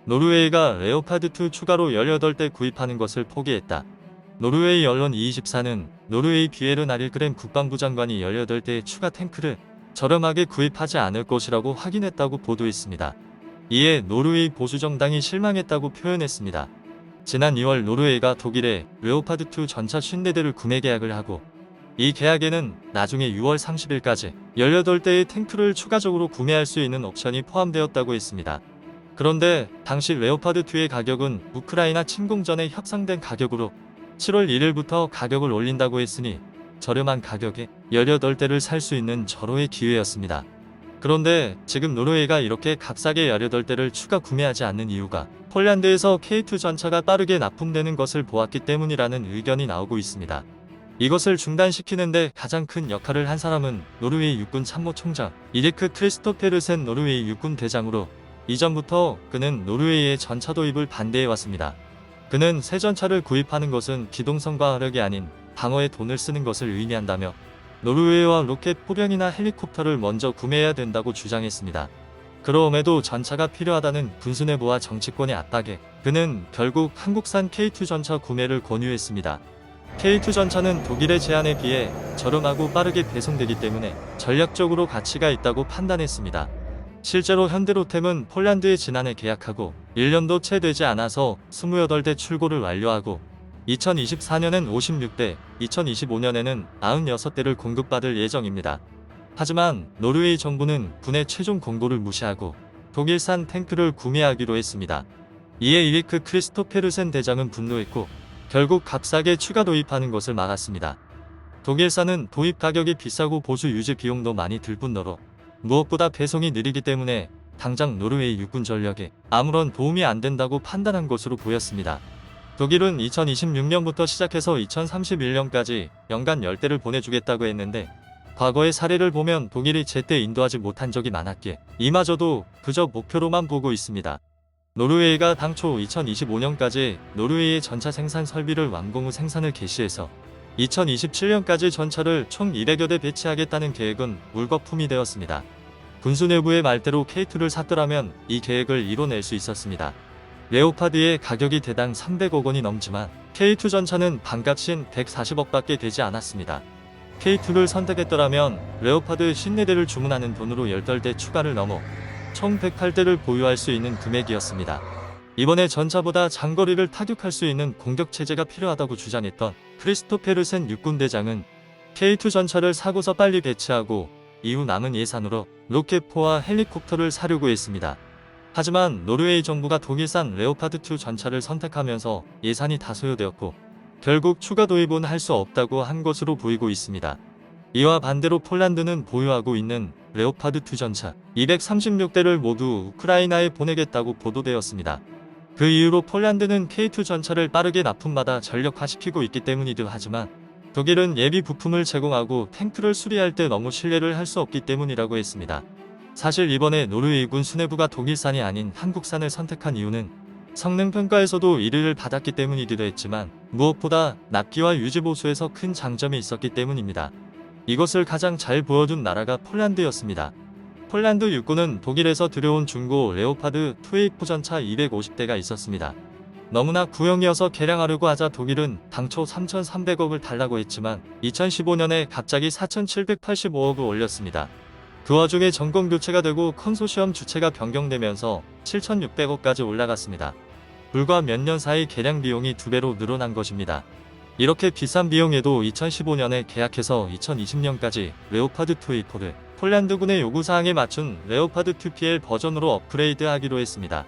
노르웨이가 레오파드2 추가로 18대 구입하는 것을 포기했다. 노르웨이 언론 24는 노르웨이 비에르 나릴그램 국방부 장관이 18대의 추가 탱크를 저렴하게 구입하지 않을 것이라고 확인했다고 보도했습니다. 이에 노르웨이 보수정당이 실망했다고 표현했습니다. 지난 2월 노르웨이가 독일에 레오파드2 전차 54대를 구매 계약을 하고 이 계약에는 나중에 6월 30일까지 18대의 탱크를 추가적으로 구매할 수 있는 옵션이 포함되었다고 했습니다. 그런데 당시 레오파드2의 가격은 우크라이나 침공 전에 협상된 가격으로 7월 1일부터 가격을 올린다고 했으니 저렴한 가격에 18대를 살 수 있는 절호의 기회였습니다. 그런데 지금 노르웨이가 이렇게 값싸게 18대를 추가 구매하지 않는 이유가 폴란드에서 K2 전차가 빠르게 납품되는 것을 보았기 때문이라는 의견이 나오고 있습니다. 이것을 중단시키는데 가장 큰 역할을 한 사람은 노르웨이 육군 참모총장 이리크 크리스토페르센 노르웨이 육군 대장으로 이전부터 그는 노르웨이의 전차 도입을 반대해왔습니다. 그는 새 전차를 구입하는 것은 기동성과 화력이 아닌 방어에 돈을 쓰는 것을 의미한다며 노르웨이와 로켓 포병이나 헬리콥터를 먼저 구매해야 된다고 주장했습니다. 그럼에도 전차가 필요하다는 군수내부와 정치권의 압박에 그는 결국 한국산 K2 전차 구매를 권유했습니다. K2 전차는 독일의 제한에 비해 저렴하고 빠르게 배송되기 때문에 전략적으로 가치가 있다고 판단했습니다. 실제로 현대로템은 폴란드에 지난해 계약하고 1년도 채 되지 않아서 28대 출고를 완료하고 2024년엔 56대, 2025년에는 96대를 공급받을 예정입니다. 하지만 노르웨이 정부는 군의 최종 권고를 무시하고 독일산 탱크를 구매하기로 했습니다. 이에 이리크 크리스토페르센 대장은 분노했고 결국 값싸게 추가 도입하는 것을 막았습니다. 독일산은 도입 가격이 비싸고 보수 유지 비용도 많이 들 뿐더러 무엇보다 배송이 느리기 때문에 당장 노르웨이 육군 전력에 아무런 도움이 안 된다고 판단한 것으로 보였습니다. 독일은 2026년부터 시작해서 2031년까지 연간 10대를 보내주겠다고 했는데 과거의 사례를 보면 독일이 제때 인도하지 못한 적이 많았기에 이마저도 그저 목표로만 보고 있습니다. 노르웨이가 당초 2025년까지 노르웨이의 전차 생산 설비를 완공 후 생산을 개시해서 2027년까지 전차를 총 200여 대 배치하겠다는 계획은 물거품이 되었습니다. 군수 내부의 말대로 K2를 샀더라면 이 계획을 이뤄낼 수 있었습니다. 레오파드의 가격이 대당 300억 원이 넘지만 K2 전차는 반값인 140억밖에 되지 않았습니다. K2를 선택했더라면 레오파드 54대를 주문하는 돈으로 18대 추가를 넘어 총 108대를 보유할 수 있는 금액이었습니다. 이번에 전차보다 장거리를 타격할 수 있는 공격체제가 필요하다고 주장했던 크리스토페르센 육군대장은 K2 전차를 사고서 빨리 배치하고 이후 남은 예산으로 로켓포와 헬리콥터를 사려고 했습니다. 하지만 노르웨이 정부가 독일산 레오파드2 전차를 선택하면서 예산이 다 소요되었고 결국 추가 도입은 할 수 없다고 한 것으로 보이고 있습니다. 이와 반대로 폴란드는 보유하고 있는 레오파드2 전차 236대를 모두 우크라이나에 보내겠다고 보도되었습니다. 그 이후로 폴란드는 K2 전차를 빠르게 납품받아 전력화시키고 있기 때문이기도 하지만 독일은 예비 부품을 제공하고 탱크를 수리할 때 너무 신뢰를 할 수 없기 때문이라고 했습니다. 사실 이번에 노르웨이군 수뇌부가 독일산이 아닌 한국산을 선택한 이유는 성능평가에서도 1위를 받았기 때문이기도 했지만 무엇보다 납기와 유지보수에서 큰 장점이 있었기 때문입니다. 이것을 가장 잘 보여준 나라가 폴란드였습니다. 폴란드 육군은 독일에서 들여온 중고 레오파드 2A4 전차 250대가 있었습니다. 너무나 구형이어서 개량하려고 하자 독일은 당초 3,300억을 달라고 했지만 2015년에 갑자기 4,785억을 올렸습니다. 그 와중에 정권 교체가 되고 컨소시엄 주체가 변경되면서 7,600억까지 올라갔습니다. 불과 몇 년 사이 개량 비용이 2배로 늘어난 것입니다. 이렇게 비싼 비용에도 2015년에 계약해서 2020년까지 레오파드 2A4를 폴란드군의 요구사항에 맞춘 레오파드 2PL 버전으로 업그레이드하기로 했습니다.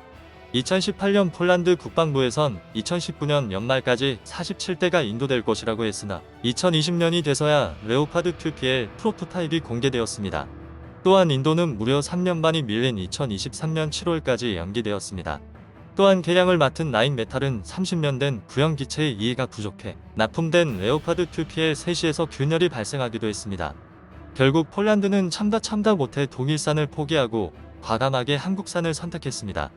2018년 폴란드 국방부에선 2019년 연말까지 47대가 인도될 것이라고 했으나 2020년이 돼서야 레오파드 2PL 프로토타입이 공개되었습니다. 또한 인도는 무려 3년 반이 밀린 2023년 7월까지 연기되었습니다. 또한 개량을 맡은 라인메탈은 30년 된 구형 기체의 이해가 부족해 납품된 레오파드 2PL 3시에서 균열이 발생하기도 했습니다. 결국 폴란드는 참다 못해 독일산을 포기하고 과감하게 한국산을 선택했습니다.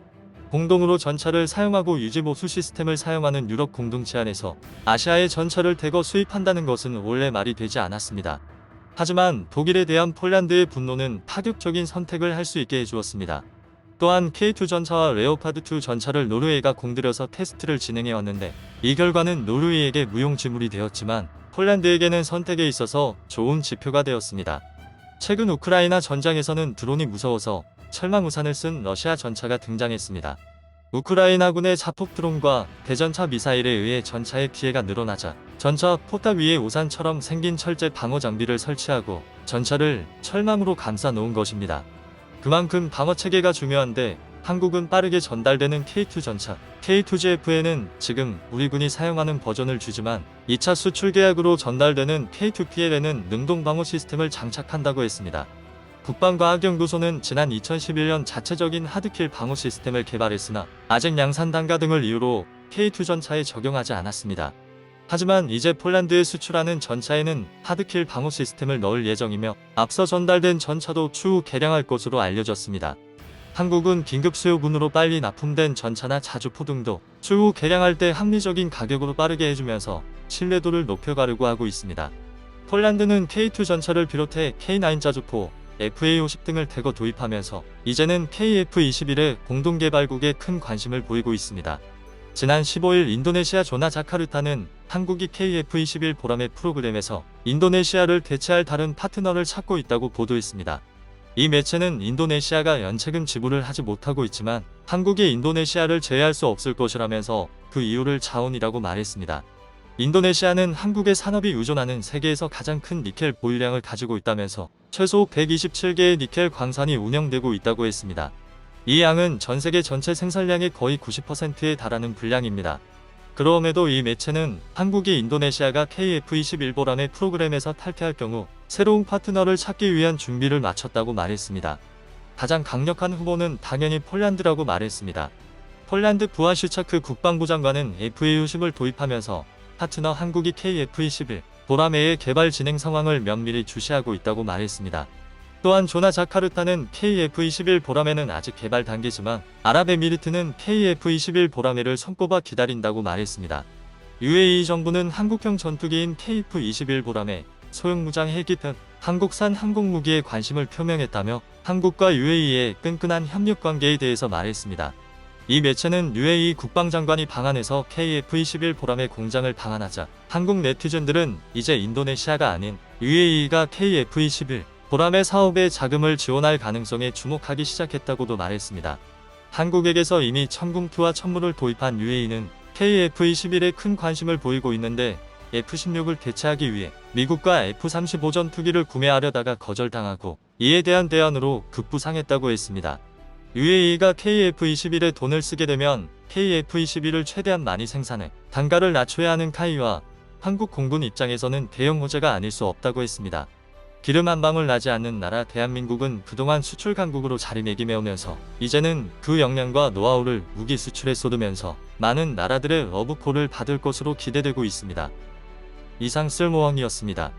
공동으로 전차를 사용하고 유지보수 시스템을 사용하는 유럽 공동체 안에서 아시아의 전차를 대거 수입한다는 것은 원래 말이 되지 않았습니다. 하지만 독일에 대한 폴란드의 분노는 파격적인 선택을 할 수 있게 해주었습니다. 또한 K2 전차와 레오파드 2 전차를 노르웨이가 공들여서 테스트를 진행해 왔는데 이 결과는 노르웨이에게 무용지물이 되었지만 폴란드에게는 선택에 있어서 좋은 지표가 되었습니다. 최근 우크라이나 전장에서는 드론이 무서워서 철망우산을 쓴 러시아 전차가 등장했습니다. 우크라이나군의 자폭 드론과 대전차 미사일에 의해 전차의 피해가 늘어나자 전차 포탑 위에 우산처럼 생긴 철제 방어 장비를 설치하고 전차를 철망으로 감싸 놓은 것입니다. 그만큼 방어 체계가 중요한데 한국은 빠르게 전달되는 K2 전차 K2GF에는 지금 우리 군이 사용하는 버전을 주지만 2차 수출 계약으로 전달되는 K2PL에는 능동 방어 시스템을 장착한다고 했습니다. 국방과학연구소는 지난 2011년 자체적인 하드킬 방어 시스템을 개발했으나 아직 양산 단가 등을 이유로 K2 전차에 적용하지 않았습니다. 하지만 이제 폴란드에 수출하는 전차에는 하드킬 방어 시스템을 넣을 예정이며 앞서 전달된 전차도 추후 개량할 것으로 알려졌습니다. 한국은 긴급 수요분으로 빨리 납품된 전차나 자주포 등도 추후 개량할 때 합리적인 가격으로 빠르게 해주면서 신뢰도를 높여가려고 하고 있습니다. 폴란드는 K2 전차를 비롯해 K9 자주포, FA50 등을 대거 도입하면서 이제는 KF21의 공동개발국에 큰 관심을 보이고 있습니다. 지난 15일 인도네시아 조나 자카르타는 한국이 KF21 보람의 프로그램에서 인도네시아를 대체할 다른 파트너를 찾고 있다고 보도했습니다. 이 매체는 인도네시아가 연체금 지불을 하지 못하고 있지만 한국이 인도네시아를 제외할 수 없을 것이라면서 그 이유를 자원이라고 말했습니다. 인도네시아는 한국의 산업이 의존하는 세계에서 가장 큰 니켈 보유량을 가지고 있다면서 최소 127개의 니켈 광산이 운영되고 있다고 했습니다. 이 양은 전 세계 전체 생산량의 거의 90%에 달하는 분량입니다. 그럼에도 이 매체는 한국이 인도네시아가 KF21 보람의 프로그램에서 탈퇴할 경우 새로운 파트너를 찾기 위한 준비를 마쳤다고 말했습니다. 가장 강력한 후보는 당연히 폴란드라고 말했습니다. 폴란드 부하슈차크 국방부 장관은 FA50을 도입하면서 파트너 한국이 KF21 보람의 개발 진행 상황을 면밀히 주시하고 있다고 말했습니다. 또한 조나 자카르타는 KF21 보람에는 아직 개발 단계지만 아랍에미리트는 KF21 보람에를 손꼽아 기다린다고 말했습니다. UAE 정부는 한국형 전투기인 KF21 보람에 소형 무장 헬기 등 한국산 항공무기에 관심을 표명했다며 한국과 UAE의 끈끈한 협력 관계에 대해서 말했습니다. 이 매체는 UAE 국방장관이 방한해서 KF21 보람의 공장을 방한하자 한국 네티즌들은 이제 인도네시아가 아닌 UAE가 KF21 보람의 사업에 자금을 지원할 가능성에 주목하기 시작했다고도 말했습니다. 한국에게서 이미 천궁2와 천무를 도입한 UAE는 KF21에 큰 관심을 보이고 있는데 F-16을 대체하기 위해 미국과 F-35 전투기를 구매하려다가 거절당하고 이에 대한 대안으로 급부상했다고 했습니다. UAE가 KF-21에 돈을 쓰게 되면 KF-21을 최대한 많이 생산해 단가를 낮춰야 하는 카이와 한국 공군 입장에서는 대형 호재가 아닐 수 없다고 했습니다. 기름 한 방울 나지 않는 나라 대한민국은 그동안 수출 강국으로 자리매김해오면서 이제는 그 역량과 노하우를 무기 수출에 쏟으면서 많은 나라들의 러브콜을 받을 것으로 기대되고 있습니다. 이상 쓸모왕이었습니다.